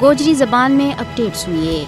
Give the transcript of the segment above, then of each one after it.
گوجری زبان میں اپڈیٹ سنیے۔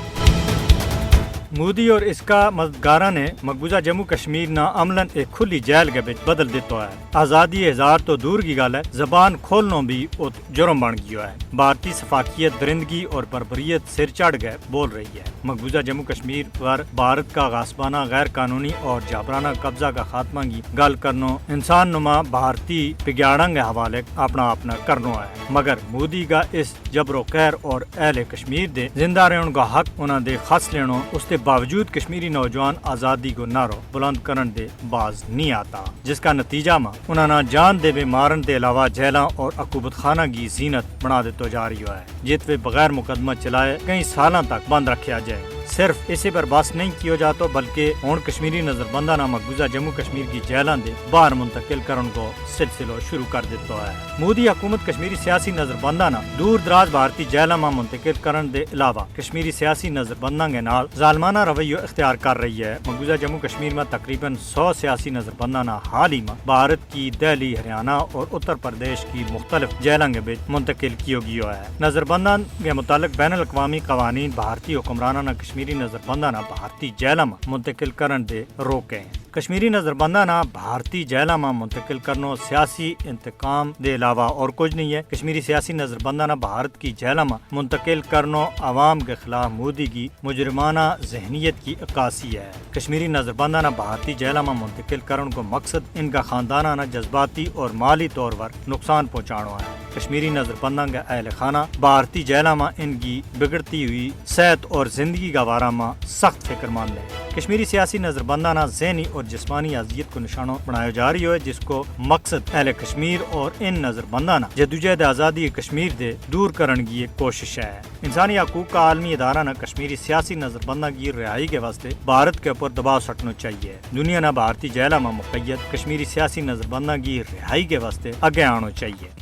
مودی اور اس کا مددگارہ نے مقبوضہ جموں کشمیر نہ عملاً ایک کھلی جیل کے بچ بدل دیتا ہے۔ آزادی ہزار تو دور کی گل ہے، زبان کھولنا بھی ات جرم بن گیا ہے۔ بھارتی سفاکیت درندگی اور بربریت سر چڑھ گئے بول رہی ہے۔ مقبوضہ جموں کشمیر پر بھارت کا غاصبانہ غیر قانونی اور جابرانہ قبضہ کا خاتمہ کی گل کرنا انسان نما بھارتی پگیاڑنگ حوالے اپنا کرنا ہے، مگر مودی کا اس جبر و قہر اور اہل کشمیر دے زندہ رہن کا حق انہاں دے خس لینا اس کے باوجود کشمیری نوجوان آزادی کو نعرہ بلند کرن دے باز نہیں آتا، جس کا نتیجہ میں انہاں نہ جان دے بے مارن دے علاوہ جیلاں اور عقوبت خانہ کی زینت بنا دیتا جا رہی ہے، جت وے بغیر مقدمہ چلائے کئی سالاں تک بند رکھا جائے۔ صرف اسے پر بس نہیں کیا جاتا بلکہ ہوں کشمیری نظر بندہ نہ مقبوضہ جموں کشمیر کی جیلاں دے باہر منتقل کرن کو سلسلہ شروع کر دیتا ہے۔ مودی حکومت کشمیری سیاسی نظر بندہ نہ دور دراز بھارتی جیلاں میں منتقل کرن دے علاوہ کشمیری سیاسی نظر بندہ کے نال ظالمانہ رویہ اختیار کر رہی ہے۔ مقبوضہ جموں کشمیر میں تقریباً 100 سیاسی نظر بندہ نہ حال ہی میں بھارت کی دہلی، ہریانہ اور اتر پردیش کی مختلف جیلاں کے بیچ منتقل کیا گیا ہے۔ نظر بندہ کے متعلق بین الاقوامی قوانین بھارتی حکمرانہ نہ کشمیری نظر بندہ نہ بھارتی جیلاں میں منتقل کرن دے روکے۔ کشمیری نظر بندہ نہ بھارتی جیلاں میں منتقل کرنا سیاسی انتقام دے علاوہ اور کچھ نہیں ہے۔ کشمیری سیاسی نظر بندہ نہ بھارت کی جیلاں میں منتقل کرنا عوام کے خلاف مودی کی مجرمانہ ذہنیت کی عکاسی ہے۔ کشمیری نظر بندہ نہ بھارتی جیلاں میں منتقل کرن کو مقصد ان کا خاندانانہ جذباتی اور مالی طور پر نقصان پہنچانا ہے۔ کشمیری نظر بندہ کا اہل خانہ بھارتی جیلاں میں ان کی بگڑتی ہوئی صحت اور زندگی کا بارے میں سخت فکر مند ہے۔ کشمیری سیاسی نظر بندہ نہ ذہنی اور جسمانی اذیت کو نشانہ بنایا جا رہی ہے، جس کو مقصد اہل کشمیر اور ان نظر بندہ نہ جدوجہد آزادی کشمیر دے دور کرن کی ایک کوشش ہے۔ انسانی حقوق کا عالمی ادارہ نہ کشمیری سیاسی نظر بندہ کی رہائی کے واسطے بھارت کے اوپر دباؤ سٹنا چاہیے۔ دنیا نہ بھارتی جیلاں میں مقید کشمیری سیاسی نظر بندہ کی رہائی کے واسطے آگے آنا چاہیے۔